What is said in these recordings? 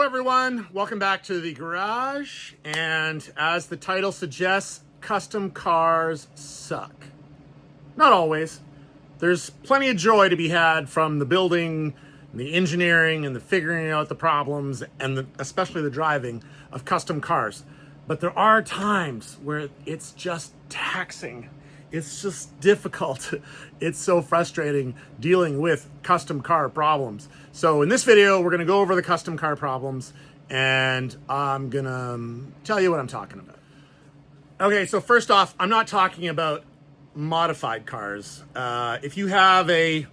everyone, welcome back to the garage. And as the title suggests, custom cars suck. Not always. There's plenty of joy to be had from the building, the engineering, and the figuring out the problems, and especially the driving of custom cars. But there are times where it's just taxing. It's just difficult. It's so frustrating dealing with custom car problems. So in this video, we're gonna go over the custom car problems, and I'm gonna tell you what I'm talking about. Okay, so first off, I'm not talking about modified cars. If you have you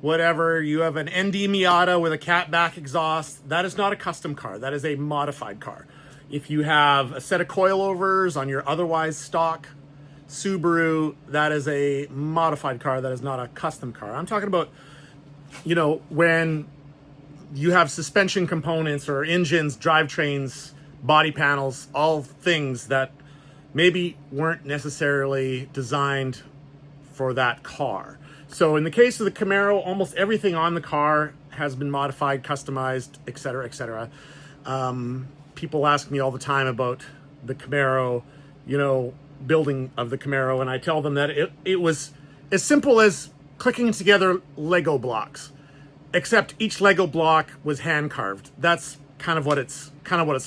have an ND Miata with a catback exhaust, that is not a custom car. That is a modified car. If you have a set of coilovers on your otherwise stock Subaru, that is a modified car. That is not a custom car. I'm talking about, when you have suspension components or engines, drivetrains, body panels, all things that maybe weren't necessarily designed for that car. So in the case of the Camaro, almost everything on the car has been modified, customized, etc., etc. People ask me all the time about the Camaro, building of the Camaro, and I tell them that it was as simple as clicking together Lego blocks, except each Lego block was hand carved. That's kind of what it's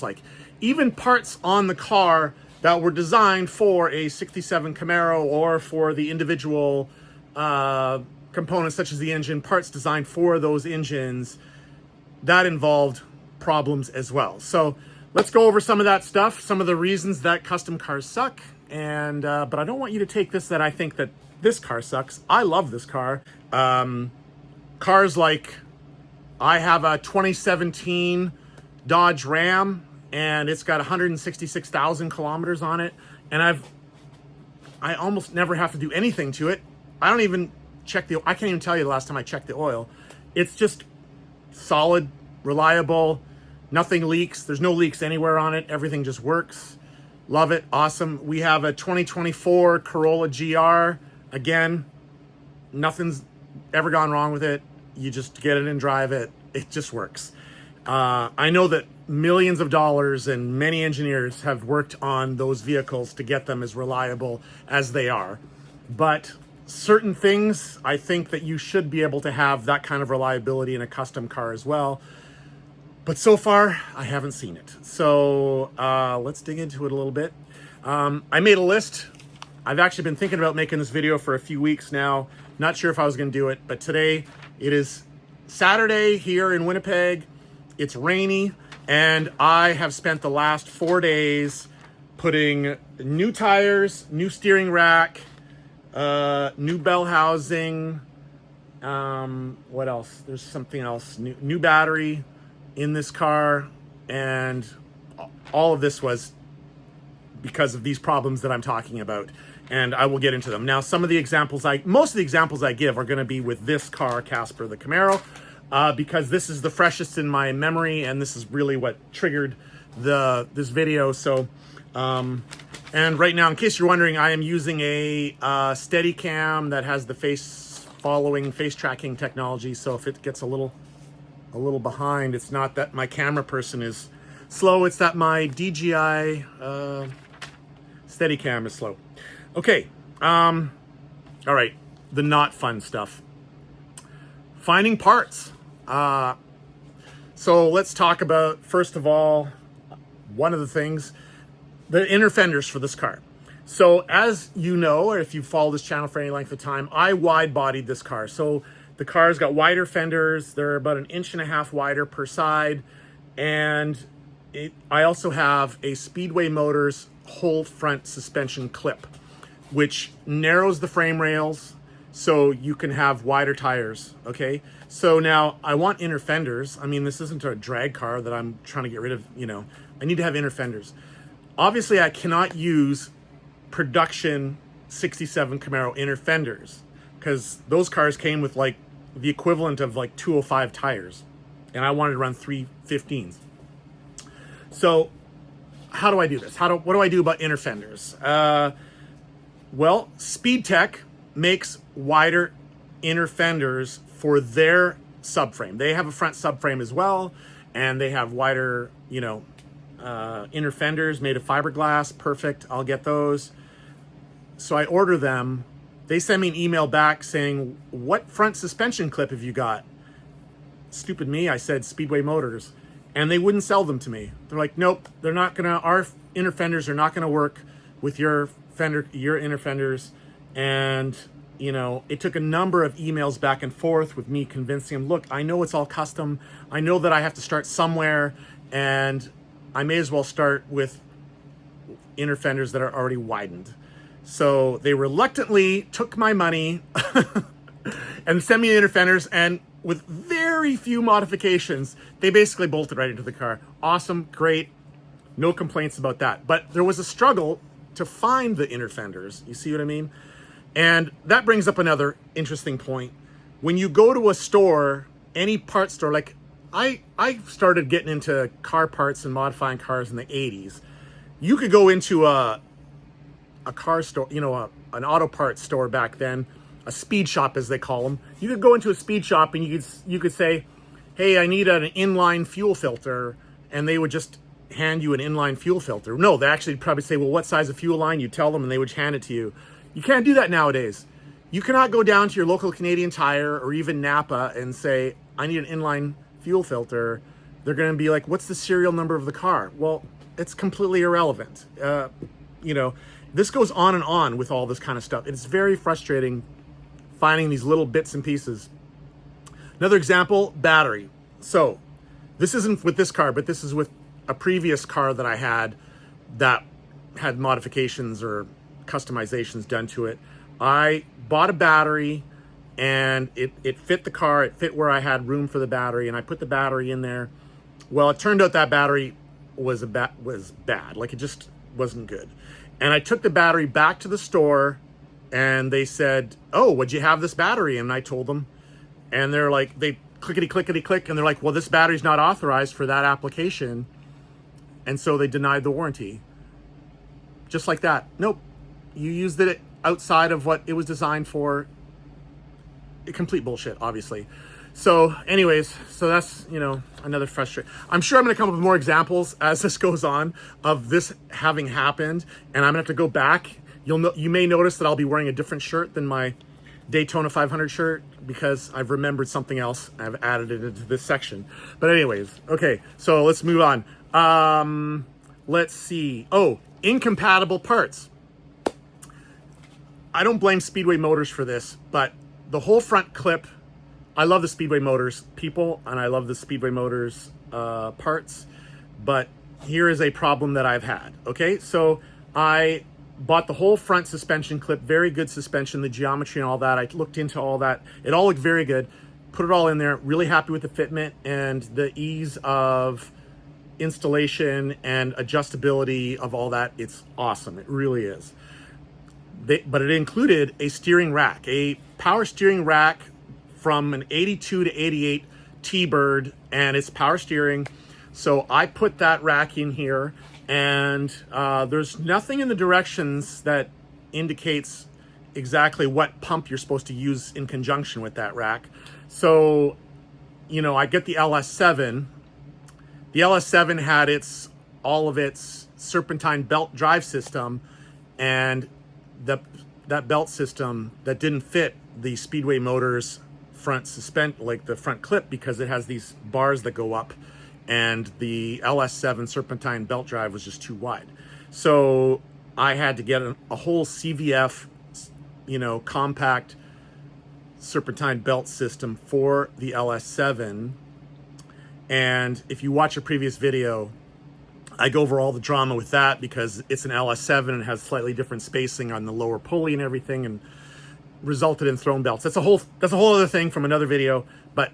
like. Even parts on the car that were designed for a 67 Camaro or for the individual components such as the engine, parts designed for those engines, that involved problems as well. So let's go over some of that stuff, some of the reasons that custom cars suck. And but I don't want you to take this that I think that this car sucks. I love this car. Cars like, I have a 2017 Dodge Ram, and it's got 166,000 kilometers on it, and I almost never have to do anything to it. I don't even check I can't even tell you the last time I checked the oil. It's just solid, reliable, nothing leaks. There's no leaks anywhere on it. Everything just works. Love it. Awesome. We have a 2024 Corolla GR. Again, nothing's ever gone wrong with it. You just get it and drive it. It just works. I know that millions of dollars and many engineers have worked on those vehicles to get them as reliable as they are. But certain things, I think that you should be able to have that kind of reliability in a custom car as well. But so far, I haven't seen it. So let's dig into it a little bit. I made a list. I've actually been thinking about making this video for a few weeks now. Not sure if I was going to do it, but today it is Saturday here in Winnipeg. It's rainy, and I have spent the last 4 days putting new tires, new steering rack, new bell housing. What else? There's something else. New battery in this car, and all of this was because of these problems that I'm talking about, and I will get into them. Now, most of the examples I give are going to be with this car, Casper the Camaro, because this is the freshest in my memory, and this is really what triggered this video. So, and right now, in case you're wondering, I am using a Steadicam that has the face tracking technology. So if it gets a little behind, it's not that my camera person is slow, it's that my DJI Steadicam is slow. Okay, all right, the not fun stuff. Finding parts. So let's talk about, first of all, one of the things, the inner fenders for this car. So as you know, or if you've followed this channel for any length of time, I wide bodied this car. So the car's got wider fenders. They're about 1.5 inches wider per side. And I also have a Speedway Motors whole front suspension clip, which narrows the frame rails so you can have wider tires, okay? So now I want inner fenders. I mean, this isn't a drag car that I'm trying to get rid of, I need to have inner fenders. Obviously, I cannot use production 67 Camaro inner fenders because those cars came with like the equivalent of like 205 tires, and I wanted to run 315s. So how do I do this? What do I do about inner fenders? Well, Speed Tech makes wider inner fenders for their subframe. They have a front subframe as well, and they have wider, inner fenders made of fiberglass. Perfect. I'll get those. So I order them. They send me an email back saying, what front suspension clip have you got? Stupid me, I said Speedway Motors. And they wouldn't sell them to me. They're like, nope, they're not gonna, our inner fenders are not gonna work with your inner fenders. And, it took a number of emails back and forth with me convincing them, look, I know it's all custom. I know that I have to start somewhere, and I may as well start with inner fenders that are already widened. So they reluctantly took my money and sent me inner fenders, and with very few modifications, they basically bolted right into the car. Awesome, great, no complaints about that. But there was a struggle to find the inner fenders. You see what I mean? And that brings up another interesting point. When you go to a store, any parts store, like I started getting into car parts and modifying cars in the 80s. You could go into a car store, an auto parts store back then, a speed shop as they call them. You could go into a speed shop and you could say, hey, I need an inline fuel filter, and they would just hand you an inline fuel filter. No, they actually probably say, well, what size of fuel line? You tell them and they would hand it to you. You can't do that nowadays. You cannot go down to your local Canadian Tire or even Napa and say, I need an inline fuel filter. They're going to be like, what's the serial number of the car? Well, it's completely irrelevant. This goes on and on with all this kind of stuff. It's very frustrating finding these little bits and pieces. Another example, battery. So this isn't with this car, but this is with a previous car that I had that had modifications or customizations done to it. I bought a battery and it fit the car. It fit where I had room for the battery, and I put the battery in there. Well, it turned out that battery was bad. Like, it just wasn't good. And I took the battery back to the store, and they said, oh, would you have this battery? And I told them, and they're like, they clickety-click, and they're like, well, this battery's not authorized for that application. And so they denied the warranty. Just like that. Nope. You used it outside of what it was designed for. Complete bullshit, obviously. So anyways, that's, another frustration. I'm sure I'm going to come up with more examples as this goes on of this having happened, and I'm going to have to go back. You may notice that I'll be wearing a different shirt than my Daytona 500 shirt because I've remembered something else. I've added it into this section. But anyways, okay, so let's move on. Let's see. Oh, incompatible parts. I don't blame Speedway Motors for this, but the whole front clip, I love the Speedway Motors people, and I love the Speedway Motors parts, but here is a problem that I've had. Okay, so I bought the whole front suspension clip, very good suspension, the geometry and all that. I looked into all that. It all looked very good. Put it all in there. Really happy with the fitment and the ease of installation and adjustability of all that. It's awesome. It really is. But it included a steering rack, a power steering rack from an 82 to 88 T-Bird, and it's power steering. So I put that rack in here, and there's nothing in the directions that indicates exactly what pump you're supposed to use in conjunction with that rack. So, I get the LS7. The LS7 had all of its serpentine belt drive system, and that belt system that didn't fit the Speedway Motors front the front clip, because it has these bars that go up, and the LS7 serpentine belt drive was just too wide. So I had to get a whole CVF, compact serpentine belt system for the LS7. And if you watch a previous video, I go over all the drama with that because it's an LS7 and has slightly different spacing on the lower pulley and everything, and resulted in thrown belts. That's a whole other thing from another video. But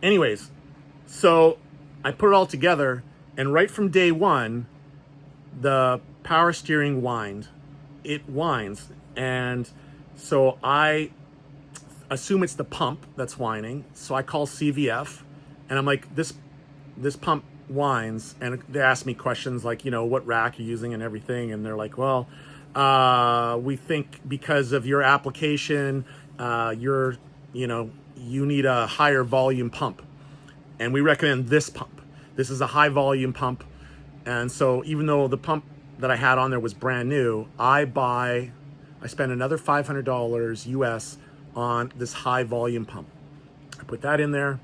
anyways, so I put it all together, and right from day one, the power steering it winds, and so I assume it's the pump that's whining. So I call CVF, and I'm like, this pump whines, and they ask me questions like, what rack you're using and everything, and they're like, well, we think because of your application, you need a higher volume pump. And we recommend this pump. This is a high volume pump. And so even though the pump that I had on there was brand new, I spent another $500 US on this high volume pump. I put that in there.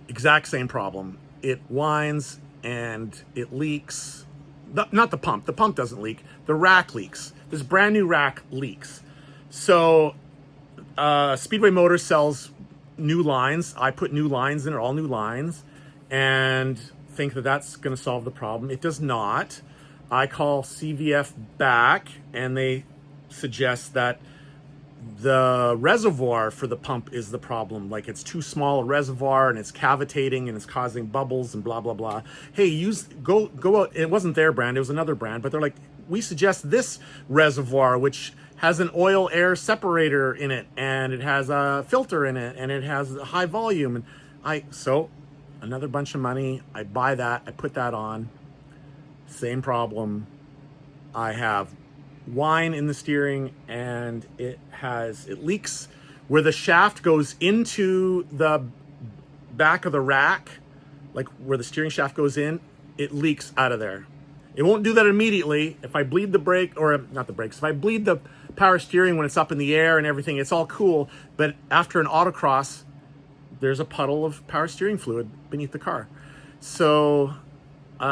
Exact same problem. It whines and it leaks. Not the pump. The pump doesn't leak. The rack leaks. This brand new rack leaks. So Speedway Motors sells new lines. I put new lines in it, all new lines, and think that that's going to solve the problem. It does not. I call CVF back, and they suggest that the reservoir for the pump is the problem. Like, it's too small a reservoir and it's cavitating and it's causing bubbles and blah blah blah. Hey, go out. It wasn't their brand, it was another brand, but they're like, we suggest this reservoir, which has an oil air separator in it, and it has a filter in it, and it has a high volume. And so another bunch of money. I buy that, I put that on. Same problem. I have wine in the steering, and it leaks where the shaft goes into the back of the rack, like where the steering shaft goes in. It leaks out of there. It won't do that immediately. If I bleed the brake, or not the brakes, if I bleed the power steering when it's up in the air and everything, it's all cool. But after an autocross, there's a puddle of power steering fluid beneath the car. So it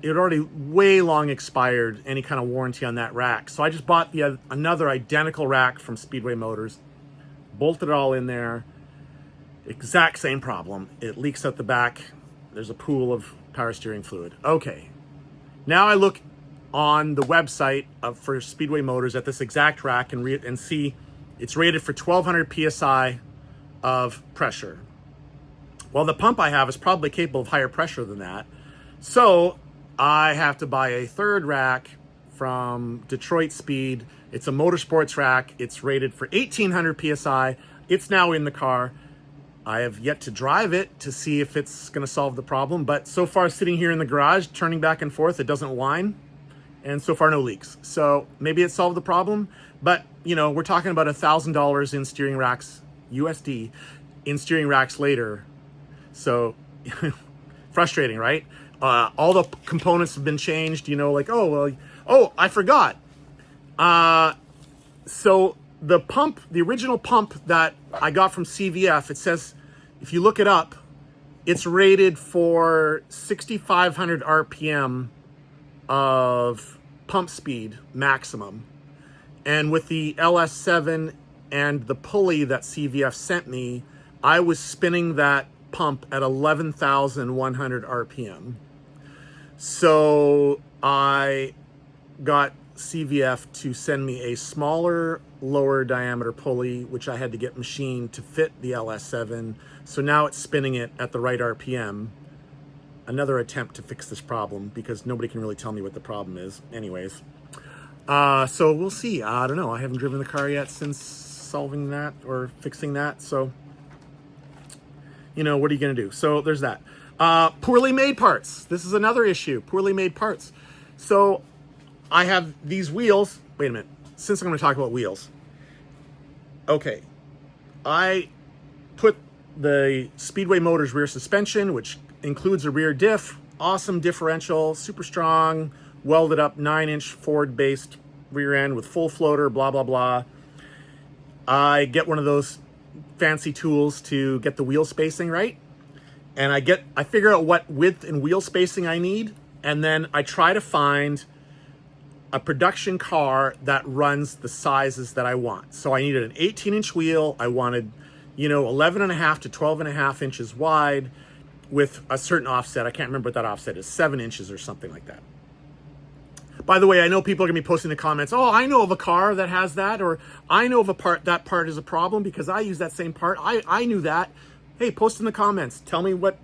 had already way long expired any kind of warranty on that rack. So I just bought another identical rack from Speedway Motors, bolted it all in there. Exact same problem. It leaks out the back. There's a pool of power steering fluid. Okay. Now I look on the website for Speedway Motors at this exact rack and see it's rated for 1200 PSI of pressure. Well, the pump I have is probably capable of higher pressure than that. So I have to buy a third rack from Detroit Speed. It's a motorsports rack. It's rated for 1800 PSI. It's now in the car. I have yet to drive it to see if it's going to solve the problem. But so far, sitting here in the garage, turning back and forth, it doesn't whine. And so far, no leaks. So maybe it solved the problem. But, you know, we're talking about $1,000 in steering racks, USD, in steering racks later. So frustrating, right? All the components have been changed, you know, like, I forgot. So the pump, the original pump that I got from CVF, it says, if you look it up, it's rated for 6,500 RPM of pump speed maximum. And with the LS7 and the pulley that CVF sent me, I was spinning that pump at 11,100 RPM. So I got CVF to send me a smaller, lower diameter pulley, which I had to get machined to fit the LS7. So now it's spinning it at the right RPM. Another attempt to fix this problem, because nobody can really tell me what the problem is. Anyways, so we'll see. I don't know. I haven't driven the car yet since solving that or fixing that. So, you know, what are you going to do? So there's that. Poorly made parts. This is another issue. Poorly made parts. So I have these wheels. Wait a minute. Since I'm going to talk about wheels. Okay. I put the Speedway Motors rear suspension, which includes a rear diff, awesome differential, super strong, welded up 9-inch Ford-based rear end with full floater, blah, blah, blah. I get one of those fancy tools to get the wheel spacing right. And I figure out what width and wheel spacing I need. And then I try to find a production car that runs the sizes that I want. So I needed an 18-inch wheel. I wanted, 11.5 to 12.5 inches wide with a certain offset. I can't remember what that offset is, 7 inches or something like that. By the way, I know people are going to be posting in the comments, oh, I know of a car that has that, or I know of a part, that part is a problem because I use that same part. I knew that. Hey, post in the comments. Tell me what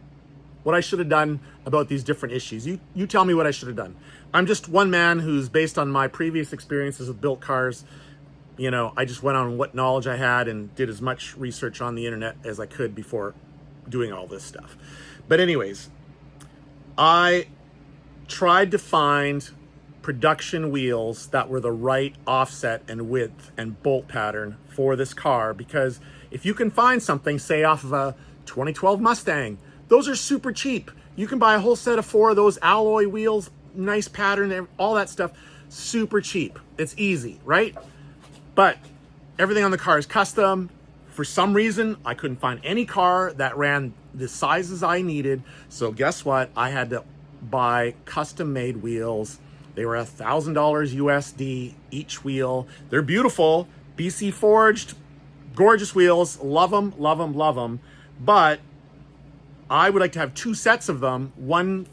I should have done about these different issues. You tell me what I should have done. I'm just one man who's, based on my previous experiences with built cars, I just went on what knowledge I had and did as much research on the internet as I could before doing all this stuff. But anyways, I tried to find production wheels that were the right offset and width and bolt pattern for this car, because if you can find something, say off of a 2012 Mustang. Those are super cheap. You can buy a whole set of 4 of those alloy wheels, nice pattern, all that stuff, super cheap. It's easy, right? But everything on the car is custom. For some reason, I couldn't find any car that ran the sizes I needed. So guess what? I had to buy custom-made wheels. They were $1,000 USD each wheel. They're beautiful, BC forged, gorgeous wheels. Love them, love them, love them. But I would like to have 2 sets of them. One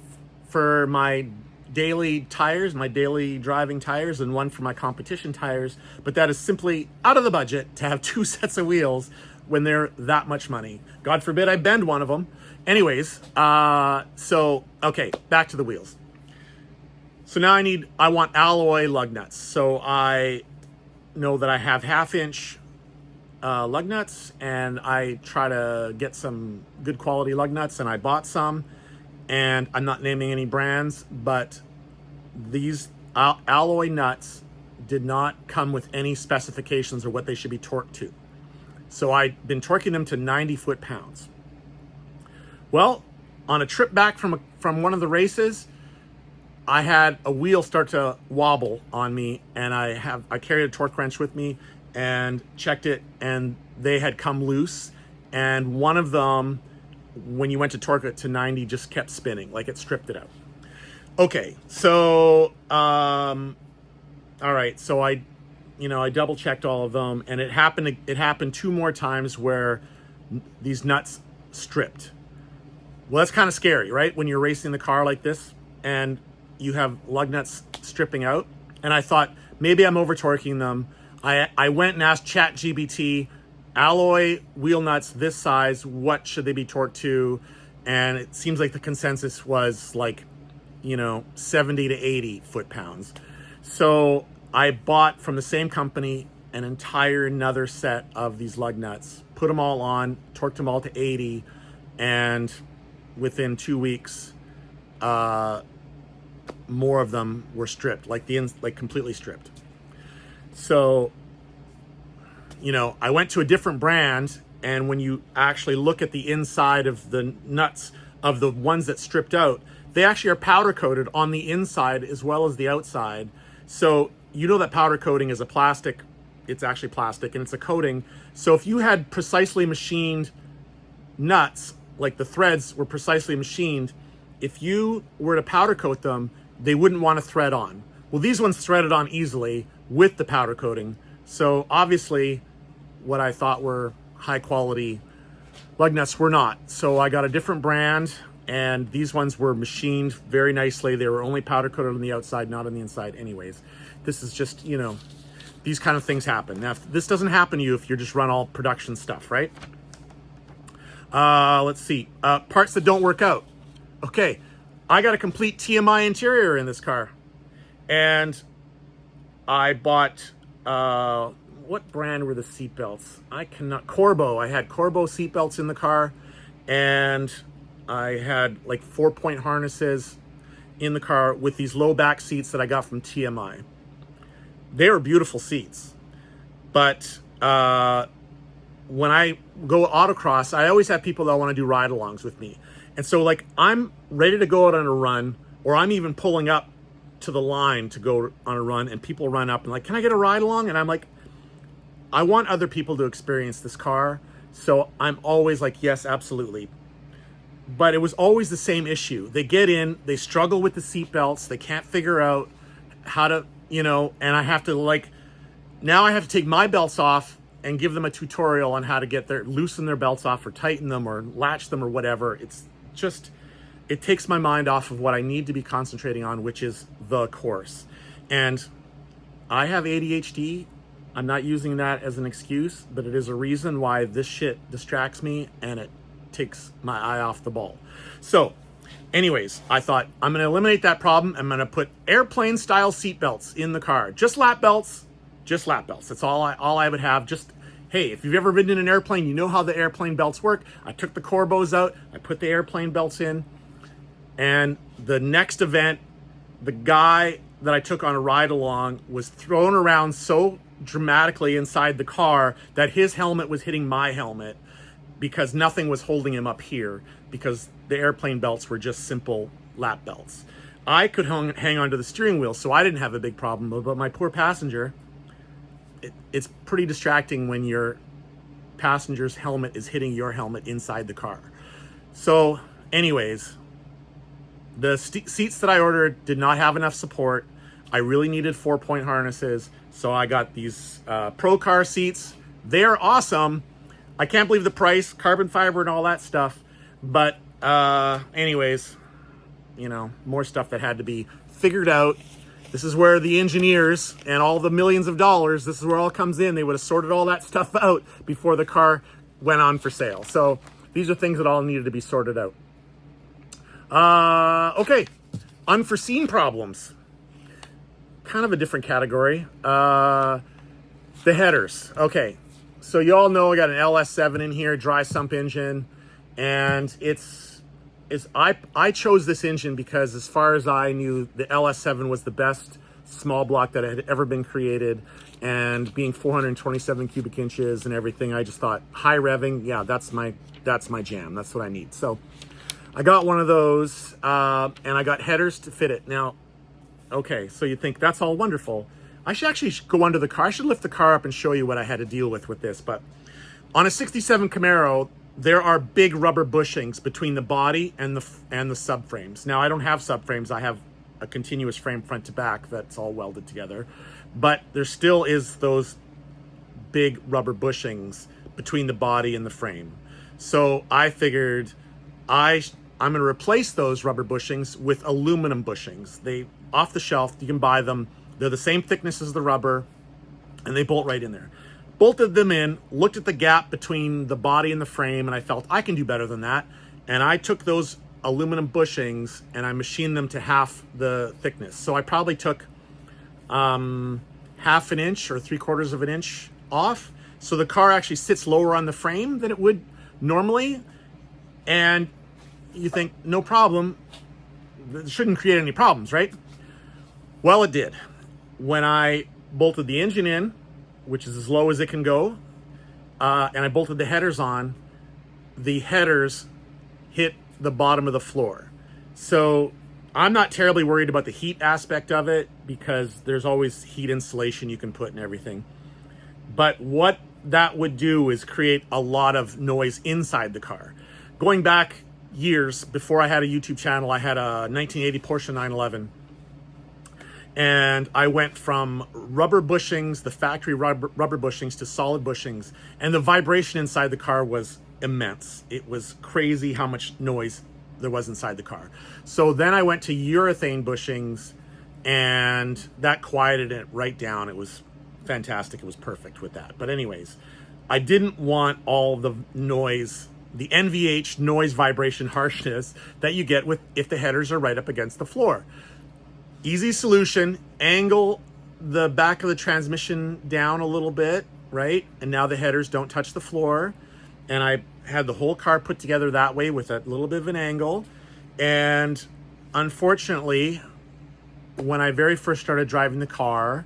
for my daily tires, my daily driving tires, and one for my competition tires. But that is simply out of the budget to have 2 sets of wheels when they're that much money. God forbid I bend one of them. Anyways, okay, back to the wheels. So now I want alloy lug nuts. So I know that I have 1/2-inch lug nuts, and I try to get some good quality lug nuts, and I bought some, and I'm not naming any brands, but these alloy nuts did not come with any specifications or what they should be torqued to. So I've been torquing them to 90 foot-pounds. Well, on a trip back from one of the races, I had a wheel start to wobble on me, and I carried a torque wrench with me and checked it, and they had come loose, and one of them, when you went to torque it to 90, just kept spinning, like it stripped it out. Okay, so all right, so I double checked all of them, and it happened 2 more times where these nuts stripped. Well, that's kind of scary, right? When you're racing the car like this and you have lug nuts stripping out. And I thought maybe I'm over torquing them. I went and asked ChatGPT, alloy wheel nuts this size, what should they be torqued to? And it seems like the consensus was like, 70 to 80 foot-pounds. So I bought from the same company an entire another set of these lug nuts, put them all on, torqued them all to 80, and within 2 weeks, more of them were stripped, like completely stripped. So, I went to a different brand, and when you actually look at the inside of the nuts of the ones that stripped out, they actually are powder coated on the inside as well as the outside. So that powder coating is a plastic, it's actually plastic, and it's a coating. So if you had precisely machined nuts, like the threads were precisely machined, if you were to powder coat them, they wouldn't want to thread on. Well, these ones threaded on easily with the powder coating. So obviously what I thought were high quality lug nuts were not. So I got a different brand, and these ones were machined very nicely. They were only powder coated on the outside, not on the inside anyways. This is just, these kind of things happen. Now, this doesn't happen to you if you just run all production stuff, right? Let's see. Parts that don't work out. Okay, I got a complete TMI interior in this car. And I bought, what brand were the seatbelts? Corbo. I had Corbo seatbelts in the car, and I had like 4-point harnesses in the car with these low back seats that I got from TMI. They were beautiful seats. But when I go autocross, I always have people that want to do ride-alongs with me. And so like I'm ready to go out on a run, or I'm even pulling up to the line to go on a run, and people run up and like, can I get a ride along? And I'm like, I want other people to experience this car. So I'm always like, yes, absolutely. But it was always the same issue. They get in, they struggle with the seat belts. They can't figure out how to, and I have to now I have to take my belts off and give them a tutorial on how to loosen their belts off or tighten them or latch them or whatever. It's just, it takes my mind off of what I need to be concentrating on, which is the course. And I have ADHD. I'm not using that as an excuse, but it is a reason why this shit distracts me and it takes my eye off the ball. So anyways, I thought I'm going to eliminate that problem. I'm going to put airplane style seat belts in the car. Just lap belts. That's all I would have. Just, hey, if you've ever ridden in an airplane, you know how the airplane belts work. I took the Corbos out. I put the airplane belts in. And the next event, the guy that I took on a ride along was thrown around so dramatically inside the car that his helmet was hitting my helmet. because nothing was holding him up here, because the airplane belts were just simple lap belts. I could hang onto the steering wheel, so I didn't have a big problem, but my poor passenger, it's pretty distracting when your passenger's helmet is hitting your helmet inside the car. So anyways, the seats that I ordered did not have enough support. I really needed 4-point harnesses, so I got these Pro Car seats. They're awesome. I can't believe the price, carbon fiber and all that stuff. But anyways, you know, more stuff that had to be figured out. This is where the engineers and all the millions of dollars, this is where it all comes in. They would have sorted all that stuff out before the car went on for sale. So these are things that all needed to be sorted out. Okay, unforeseen problems. Kind of a different category. The headers. Okay, so you all know I got an LS7 in here, dry sump engine, and I chose this engine because, as far as I knew, the LS7 was the best small block that had ever been created, and being 427 cubic inches and everything, I just thought high revving, yeah, that's my jam. That's what I need. So I got one of those, and I got headers to fit it. Now, okay, so you think that's all wonderful. I should actually go under the car. I should lift the car up and show you what I had to deal with this. But on a 67 Camaro, there are big rubber bushings between the body and the subframes. Now, I don't have subframes. I have a continuous frame front to back that's all welded together. But there still is those big rubber bushings between the body and the frame. So I figured I'm going to replace those rubber bushings with aluminum bushings. They, off the shelf, you can buy them. They're the same thickness as the rubber, and they bolt right in there. Bolted them in, looked at the gap between the body and the frame, and I felt I can do better than that. And I took those aluminum bushings and I machined them to half the thickness. So I probably took half an inch or 3/4 of an inch off. So the car actually sits lower on the frame than it would normally. And you think, no problem, it shouldn't create any problems, right? Well, it did. When I bolted the engine in, which is as low as it can go, and I bolted the headers on, the headers hit the bottom of the floor. So I'm not terribly worried about the heat aspect of it, because there's always heat insulation you can put and everything. But what that would do is create a lot of noise inside the car. Going back years, before I had a YouTube channel, I had a 1980 Porsche 911. And I went from rubber bushings, the factory rubber bushings, to solid bushings. And the vibration inside the car was immense. It was crazy how much noise there was inside the car. So then I went to urethane bushings, and that quieted it right down. It was fantastic. It was perfect with that. But anyways, I didn't want all the noise, the NVH noise vibration harshness that you get with if the headers are right up against the floor. Easy solution, angle the back of the transmission down a little bit, right? And now the headers don't touch the floor. And I had the whole car put together that way with a little bit of an angle. And unfortunately, when I very first started driving the car,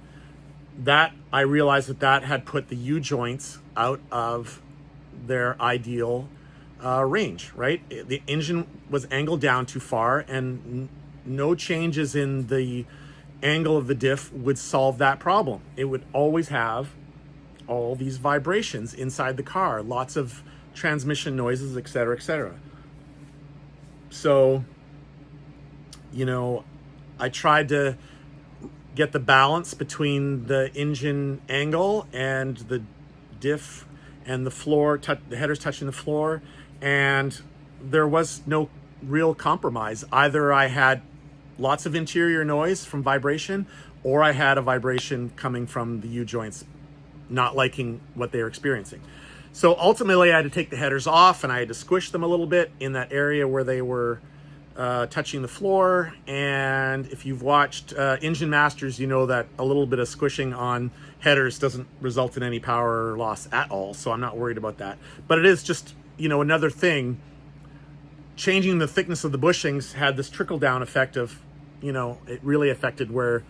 that I realized that had put the U-joints out of their ideal range, right? The engine was angled down too far, and no changes in the angle of the diff would solve that problem. It would always have all these vibrations inside the car, lots of transmission noises, etc., etc. So, you know, I tried to get the balance between the engine angle and the diff and the floor, the headers touching the floor, and there was no real compromise. Either I had lots of interior noise from vibration, or I had a vibration coming from the U-joints not liking what they were experiencing. So ultimately I had to take the headers off, and I had to squish them a little bit in that area where they were touching the floor. And if you've watched Engine Masters, you know that a little bit of squishing on headers doesn't result in any power loss at all, so I'm not worried about that. But it is just, you know, another thing. Changing the thickness of the bushings had this trickle-down effect of, you know, it really affected where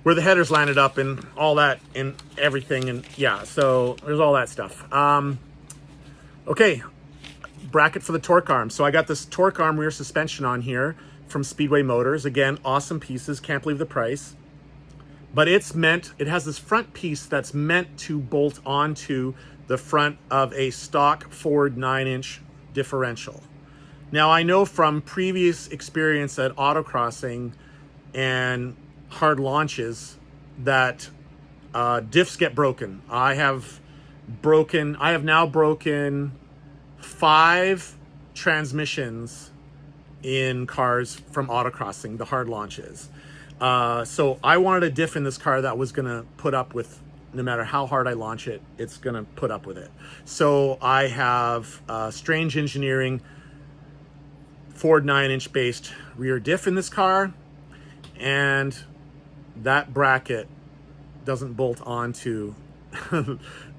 the headers landed up and all that and everything. And yeah, so there's all that stuff. Okay, bracket for the torque arm. So I got this torque arm rear suspension on here from Speedway Motors. Again, awesome pieces, can't believe the price. But it has this front piece that's meant to bolt onto the front of a stock Ford 9-inch differential. Now, I know from previous experience at autocrossing and hard launches that diffs get broken. I have now broken 5 transmissions in cars from autocrossing, the hard launches. So I wanted a diff in this car that was gonna put up with, no matter how hard I launch it, it's gonna put up with it. So I have Strange Engineering Ford 9-inch based rear diff in this car, and that bracket doesn't bolt onto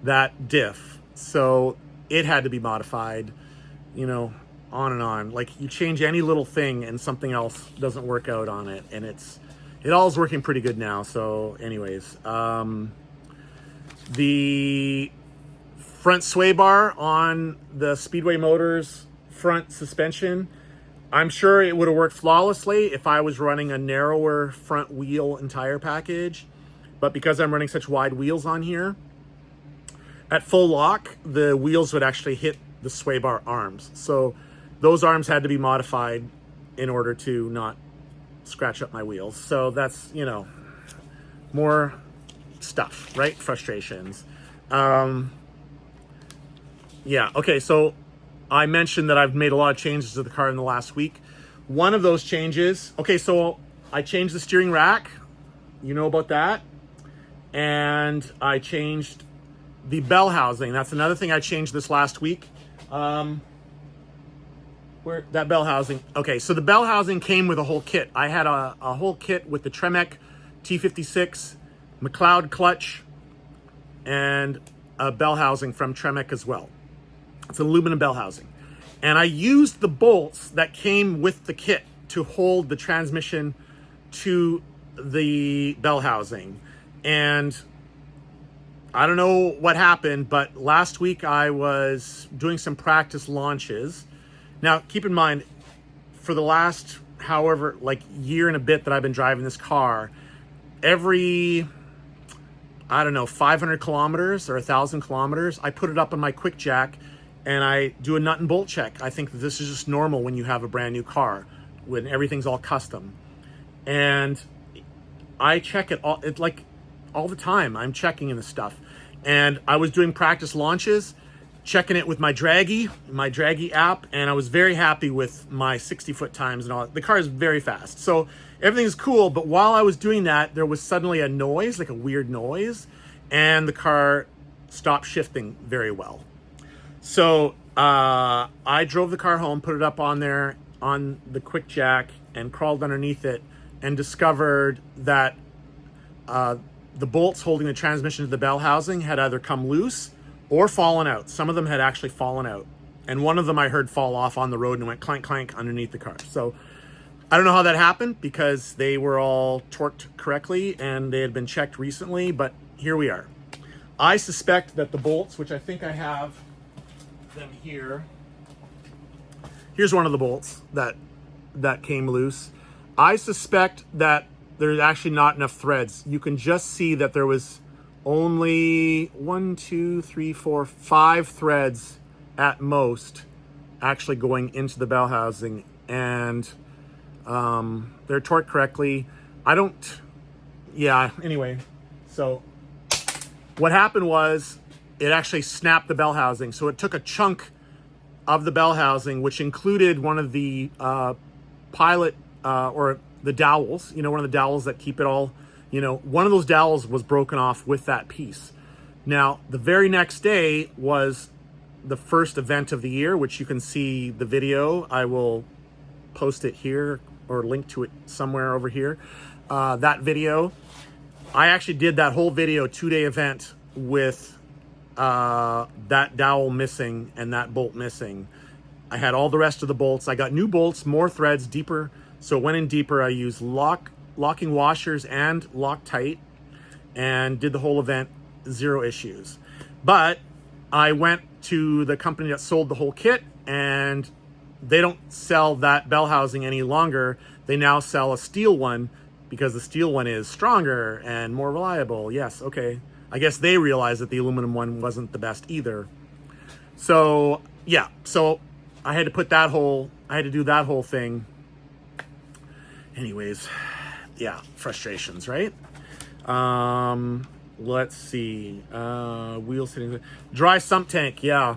that diff. So it had to be modified, you know, on and on. Like, you change any little thing and something else doesn't work out on it, and it all is working pretty good now. So anyways, the front sway bar on the Speedway Motors front suspension, I'm sure it would have worked flawlessly if I was running a narrower front wheel and tire package. But because I'm running such wide wheels on here, at full lock, the wheels would actually hit the sway bar arms. So those arms had to be modified in order to not scratch up my wheels. So that's, you know, more stuff, right? Frustrations. Yeah, okay, so I mentioned that I've made a lot of changes to the car in the last week. One of those changes, okay, so I changed the steering rack. You know about that. And I changed the bell housing. That's another thing I changed this last week. Where that bell housing. Okay, so the bell housing came with a whole kit. I had a whole kit with the Tremec T56, McLeod clutch, and a bell housing from Tremec as well. It's an aluminum bell housing. And I used the bolts that came with the kit to hold the transmission to the bell housing. And I don't know what happened, but last week I was doing some practice launches. Now, keep in mind, for the last however, like, year and a bit that I've been driving this car, every, I don't know, 500 kilometers or 1,000 kilometers, I put it up on my quick jack and I do a nut and bolt check. I think that this is just normal when you have a brand new car, when everything's all custom. And I check it all, it's like all the time. I'm checking in this stuff. And I was doing practice launches, checking it with my Draggy app, and I was very happy with my 60-foot times and all. The car is very fast. So everything's cool, but while I was doing that, there was suddenly a noise, like a weird noise, and the car stopped shifting very well. So I drove the car home, put it up on there on the quick jack, and crawled underneath it and discovered that the bolts holding the transmission to the bell housing had either come loose or fallen out. Some of them had actually fallen out. And one of them I heard fall off on the road and went clank, clank underneath the car. So I don't know how that happened because they were all torqued correctly and they had been checked recently, but here we are. I suspect that the bolts, which I think I have them here. Here's one of the bolts that came loose. I suspect that there's actually not enough threads. You can just see that there was only 1, 2, 3, 4, 5 threads at most actually going into the bell housing, and they're torqued correctly. Anyway, so what happened was it actually snapped the bell housing. So it took a chunk of the bell housing, which included one of the pilot or the dowels, one of the dowels that keep it all, one of those dowels was broken off with that piece. Now, the very next day was the first event of the year, which you can see the video. I will post it here or link to it somewhere over here. That video, I actually did that whole video 2-day event with that dowel missing and that bolt missing. I had all the rest of the bolts. I got new bolts, more threads, deeper. So it went in deeper. I used locking washers and Loctite and did the whole event, 0 issues. But I went to the company that sold the whole kit and they don't sell that bell housing any longer. They now sell a steel one because the steel one is stronger and more reliable. Yes, okay. I guess they realized that the aluminum one wasn't the best either. So yeah, so I had to do that whole thing. Anyways, yeah, frustrations, right? Let's see. Wheel sitting, dry sump tank. Yeah,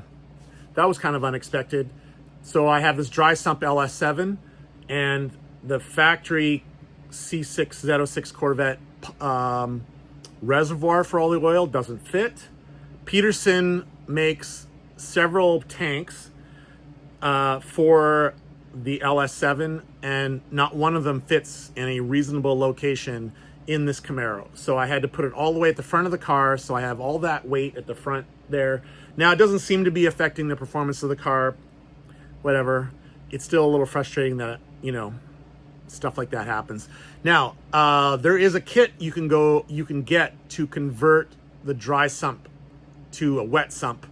that was kind of unexpected. So I have this dry sump LS7 and the factory C6Z06 Corvette reservoir for all the oil doesn't fit. Peterson makes several tanks for the LS7, and not one of them fits in a reasonable location in this Camaro. So I had to put it all the way at the front of the car, so I have all that weight at the front there. Now, it doesn't seem to be affecting the performance of the car. Whatever. It's still a little frustrating that, stuff like that happens. Now, there is a kit you can get to convert the dry sump to a wet sump.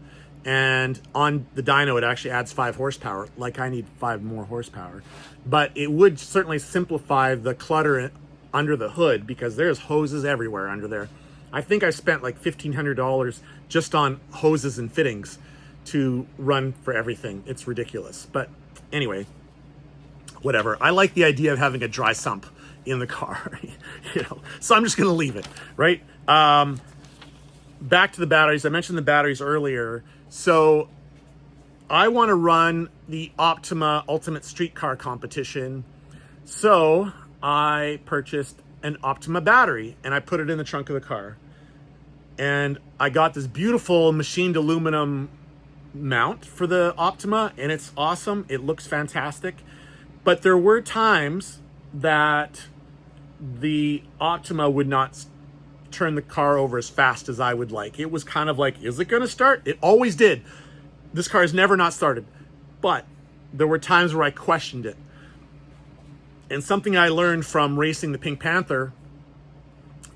And on the dyno, it actually adds 5 horsepower. Like, I need 5 more horsepower. But it would certainly simplify the clutter under the hood, because there's hoses everywhere under there. I think I spent like $1,500 just on hoses and fittings to run for everything. It's ridiculous. But anyway, whatever. I like the idea of having a dry sump in the car, so I'm just going to leave it, right? Back to the batteries. I mentioned the batteries earlier. So I want to run the Optima Ultimate Streetcar Competition. So I purchased an Optima battery and I put it in the trunk of the car. And I got this beautiful machined aluminum mount for the Optima, and it's awesome. It looks fantastic. But there were times that the Optima would not turn the car over as fast as I would like. It was kind of like, is it going to start? It always did. This car has never not started. But there were times where I questioned it. And something I learned from racing the Pink Panther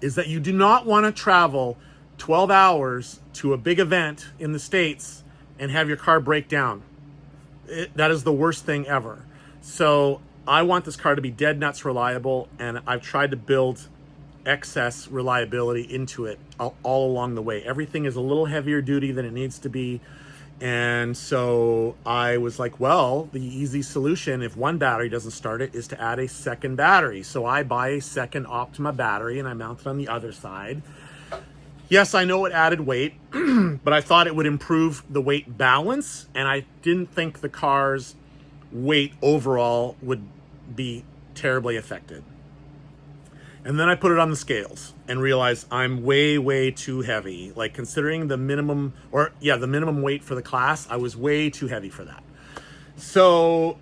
is that you do not want to travel 12 hours to a big event in the States and have your car break down. That is the worst thing ever. So I want this car to be dead nuts reliable, and I've tried to build excess reliability into it all along the way. Everything is a little heavier duty than it needs to be. And so I was like, well, the easy solution, if one battery doesn't start it, is to add a second battery. So I buy a second Optima battery and I mount it on the other side. Yes, I know it added weight, but I thought it would improve the weight balance, and I didn't think the car's weight overall would be terribly affected. And then I put it on the scales and realized I'm way, way too heavy. Like, considering the minimum weight for the class, I was way too heavy for that. So,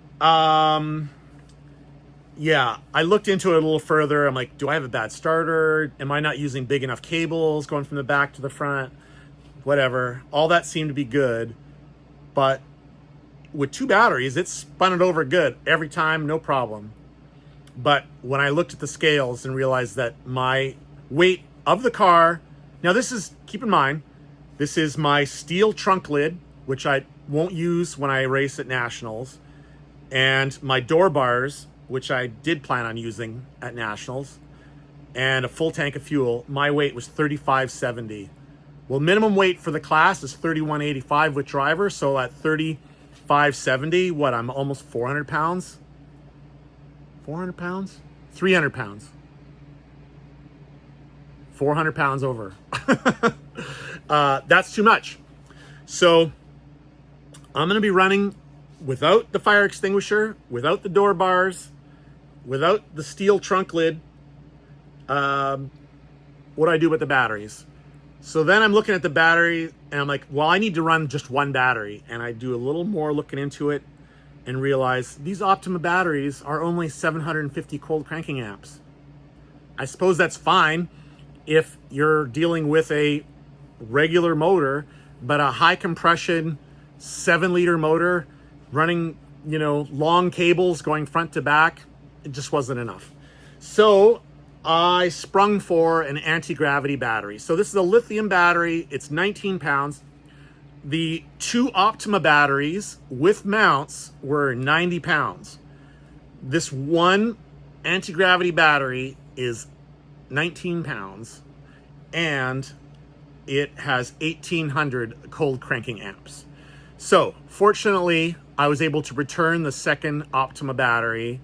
yeah, I looked into it a little further. I'm like, do I have a bad starter? Am I not using big enough cables going from the back to the front? Whatever. All that seemed to be good. But with 2 batteries, it spun it over good every time, no problem. But when I looked at the scales and realized that my weight of the car, now this is, keep in mind, this is my steel trunk lid, which I won't use when I race at Nationals, and my door bars, which I did plan on using at Nationals, and a full tank of fuel. My weight was 3570. Well, minimum weight for the class is 3185 with driver, so at 3570, what, I'm almost 400 pounds? 400 pounds? 300 pounds. 400 pounds over. That's too much. So I'm going to be running without the fire extinguisher, without the door bars, without the steel trunk lid. What do I do with the batteries? So then I'm looking at the battery and I'm like, well, I need to run just one battery. And I do a little more looking into it and realize these Optima batteries are only 750 cold cranking amps. I suppose that's fine if you're dealing with a regular motor, but a high compression 7-liter motor running, long cables going front to back, it just wasn't enough. So I sprung for an anti-gravity battery. So this is a lithium battery. It's 19 pounds. The 2 Optima batteries with mounts were 90 pounds. This one anti-gravity battery is 19 pounds, and it has 1800 cold cranking amps. So fortunately, I was able to return the second Optima battery,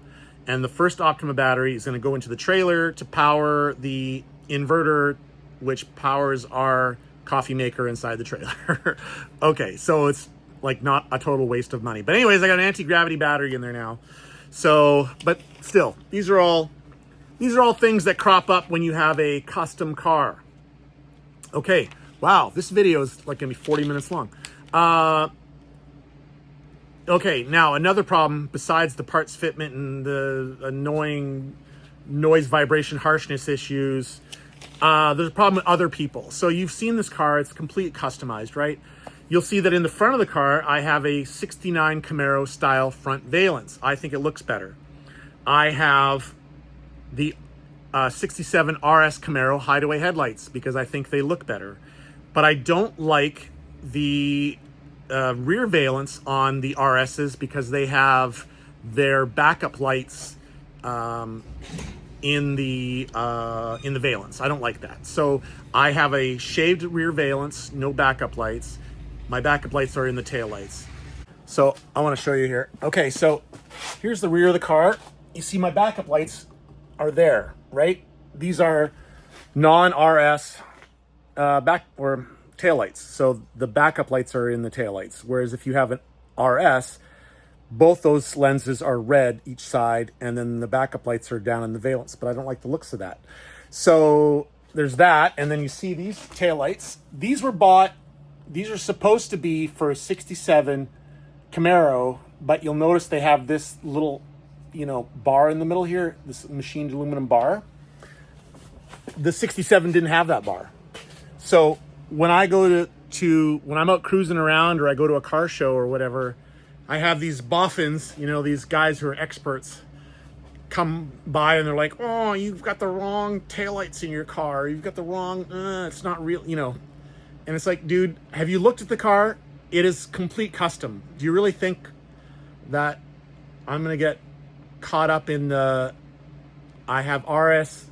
and the first Optima battery is going to go into the trailer to power the inverter, which powers our coffee maker inside the trailer. Okay, so it's like not a total waste of money. But anyways, I got an anti-gravity battery in there now. So, but still, these are all things that crop up when you have a custom car. Okay, wow, this video is like gonna be 40 minutes long. Okay, now another problem besides the parts fitment and the annoying noise, vibration, harshness issues, there's a problem with other people. So you've seen this car, it's completely customized, right? You'll see that in the front of the car, I have a 69 Camaro style front valence. I think it looks better. I have the 67 RS Camaro hideaway headlights because I think they look better. But I don't like the rear valence on the RSs because they have their backup lights in the valence. I don't like that. So I have a shaved rear valence, no backup lights. My backup lights are in the tail lights. So I want to show you here. Okay, so here's the rear of the car. You see my backup lights are there, right? These are non-RS back or tail lights. So the backup lights are in the tail lights. Whereas if you have an RS, both those lenses are red each side, and then the backup lights are down in the valence, but I don't like the looks of that. So there's that, and then you see these tail lights. These were bought, these are supposed to be for a 67 Camaro, but you'll notice they have this little, bar in the middle here, this machined aluminum bar. The 67 didn't have that bar. So when I go when I'm out cruising around or I go to a car show or whatever, I have these boffins, these guys who are experts come by and they're like, oh, you've got the wrong taillights in your car. You've got the wrong, it's not real, And it's like, dude, have you looked at the car? It is complete custom. Do you really think that I'm going to get caught up in I have RS,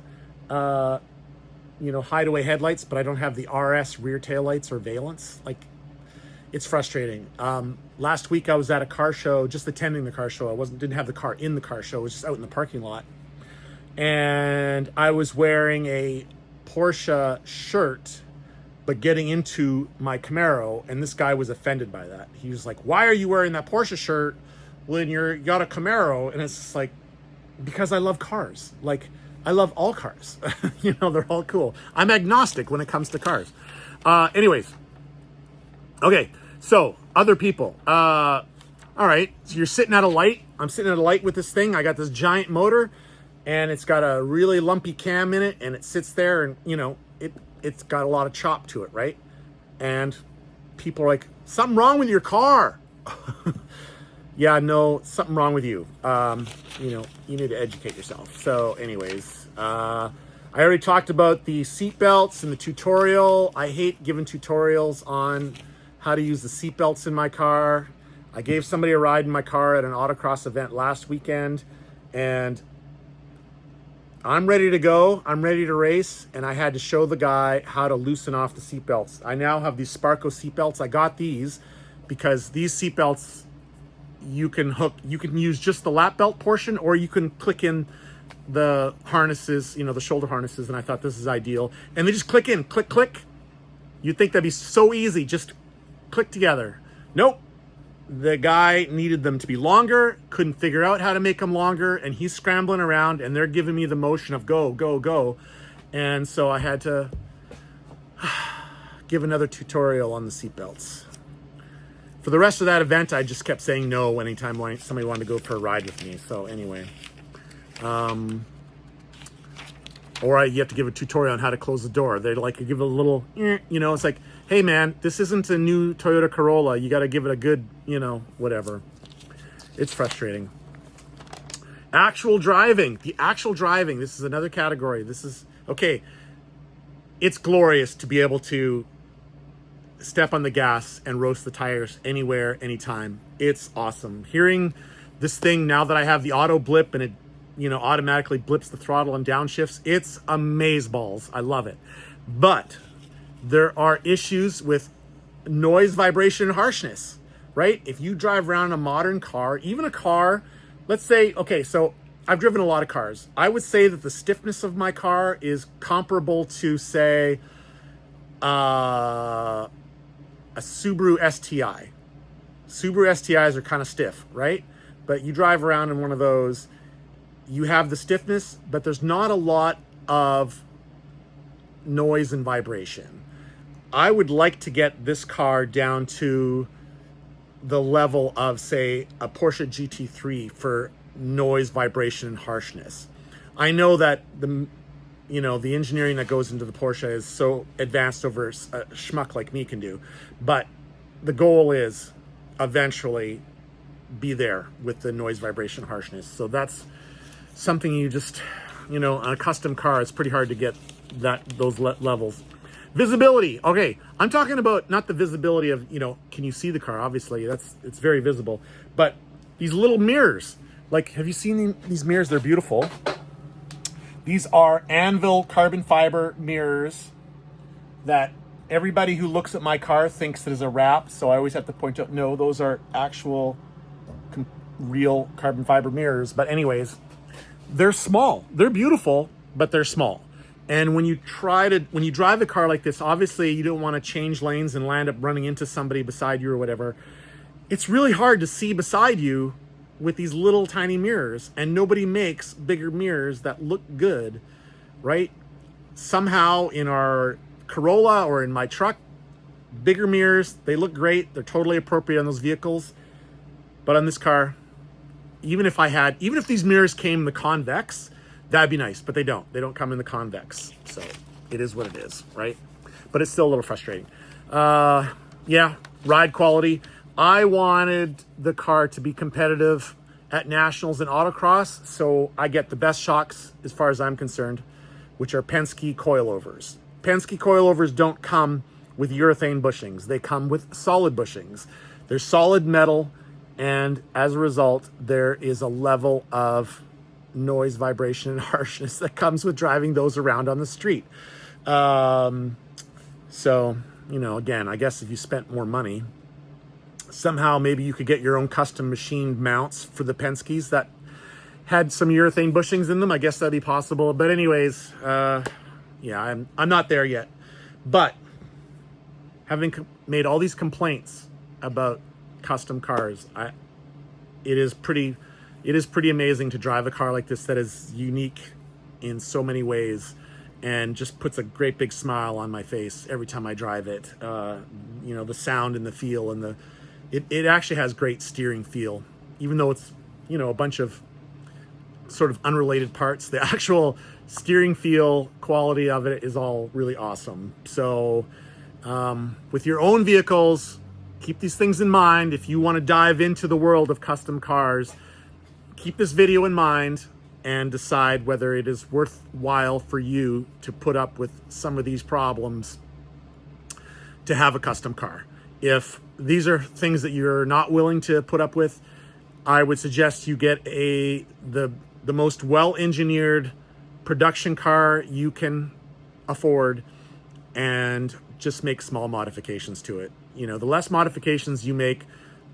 hideaway headlights, but I don't have the RS rear taillights or valence? Like, it's frustrating. Last week I was at a car show, just attending the car show. I didn't have the car in the car show. I was just out in the parking lot. And I was wearing a Porsche shirt, but getting into my Camaro, and this guy was offended by that. He was like, why are you wearing that Porsche shirt when you got a Camaro? And it's just like, because I love cars. Like, I love all cars. They're all cool. I'm agnostic when it comes to cars. Anyways. Okay, so other people. All right, so you're sitting at a light. I'm sitting at a light with this thing. I got this giant motor, and it's got a really lumpy cam in it, and it sits there, and it's got a lot of chop to it, right? And people are like, something wrong with your car. Yeah, no, something wrong with you. You need to educate yourself. So anyways, I already talked about the seat belts and the tutorial. I hate giving tutorials on how to use the seat belts in my car. I gave somebody a ride in my car at an autocross event last weekend, and I'm ready to go. I'm ready to race, and I had to show the guy how to loosen off the seat belts. I now have these Sparco seat belts. I got these because these seat belts, you can use just the lap belt portion, or you can click in the harnesses, the shoulder harnesses, and I thought this is ideal. And they just click in, click, click. You'd think that'd be so easy, just click together. Nope. The guy needed them to be longer, couldn't figure out how to make them longer, and he's scrambling around, and they're giving me the motion of go, go, go. And so I had to give another tutorial on the seatbelts. For the rest of that event, I just kept saying no anytime somebody wanted to go for a ride with me. So anyway, or you have to give a tutorial on how to close the door. They give it a little, it's like, hey man, this isn't a new Toyota Corolla. You got to give it a good, whatever. It's frustrating. Actual driving. The actual driving. This is another category. This is, okay. It's glorious to be able to step on the gas and roast the tires anywhere, anytime. It's awesome. Hearing this thing now that I have the auto blip and it, automatically blips the throttle and downshifts, it's amazeballs. I love it. But there are issues with noise, vibration, and harshness, right? If you drive around a modern car, even a car, let's say, okay, so I've driven a lot of cars. I would say that the stiffness of my car is comparable to, say, a Subaru STI. Subaru STIs are kind of stiff, right? But you drive around in one of those, you have the stiffness, but there's not a lot of noise and vibration. I would like to get this car down to the level of, say, a Porsche GT3 for noise, vibration, and harshness. I know that the engineering that goes into the Porsche is so advanced over a schmuck like me can do, but the goal is eventually be there with the noise, vibration, harshness. So that's something you just, on a custom car, it's pretty hard to get those levels. Visibility. Okay, I'm talking about not the visibility of, can you see the car? Obviously, it's very visible. But these little mirrors, like, have you seen these mirrors? They're beautiful. These are Anvil carbon fiber mirrors that everybody who looks at my car thinks that is a wrap. So I always have to point out, no, those are actual real carbon fiber mirrors. But anyways, they're small. They're beautiful, but they're small. And when you drive a car like this, obviously you don't want to change lanes and land up running into somebody beside you or whatever. It's really hard to see beside you with these little tiny mirrors, and nobody makes bigger mirrors that look good, right? Somehow in our Corolla or in my truck, bigger mirrors, they look great. They're totally appropriate on those vehicles. But on this car, even if these mirrors came in the convex, that'd be nice, but they don't. They don't come in the convex. So it is what it is, right? But it's still a little frustrating. Yeah, ride quality. I wanted the car to be competitive at nationals and autocross, so I get the best shocks as far as I'm concerned, which are Penske coilovers. Penske coilovers don't come with urethane bushings. They come with solid bushings. They're solid metal, and as a result, there is a level of noise, vibration, and harshness that comes with driving those around on the street. So, again, I guess if you spent more money, somehow maybe you could get your own custom machined mounts for the Penskes that had some urethane bushings in them. I guess that'd be possible. But anyways, yeah, I'm not there yet. But having made all these complaints about custom cars, it is pretty amazing to drive a car like this that is unique in so many ways and just puts a great big smile on my face every time I drive it. The sound and the feel and it actually has great steering feel, even though it's, a bunch of sort of unrelated parts. The actual steering feel quality of it is all really awesome. So with your own vehicles, keep these things in mind. If you want to dive into the world of custom cars, keep this video in mind and decide whether it is worthwhile for you to put up with some of these problems to have a custom car. If these are things that you're not willing to put up with, I would suggest you get the most well-engineered production car you can afford and just make small modifications to it. The less modifications you make,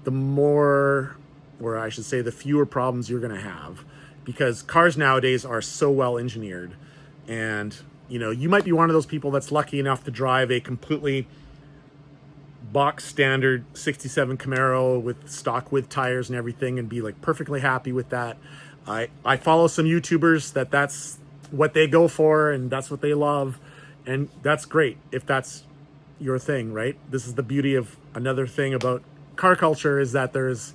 the more, or I should say, the fewer problems you're going to have, because cars nowadays are so well engineered. And, you might be one of those people that's lucky enough to drive a completely box standard 67 Camaro with stock width tires and everything and be like perfectly happy with that. I follow some YouTubers that's what they go for and that's what they love. And that's great if that's your thing, right? This is the beauty of another thing about car culture, is that there's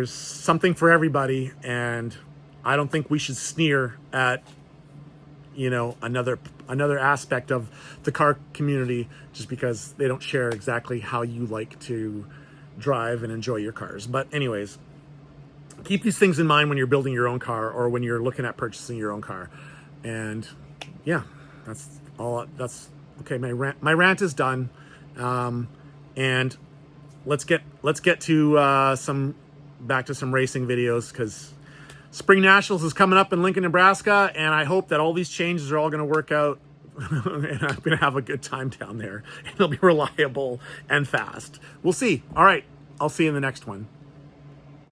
something for everybody. And I don't think we should sneer at, another aspect of the car community just because they don't share exactly how you like to drive and enjoy your cars. But anyways, keep these things in mind when you're building your own car or when you're looking at purchasing your own car. And yeah, that's all. That's okay. My rant is done. And let's get to back to some racing videos, because Spring Nationals is coming up in Lincoln, Nebraska, and I hope that all these changes are all going to work out and I'm going to have a good time down there. It'll be reliable and fast. We'll see. All right. I'll see you in the next one.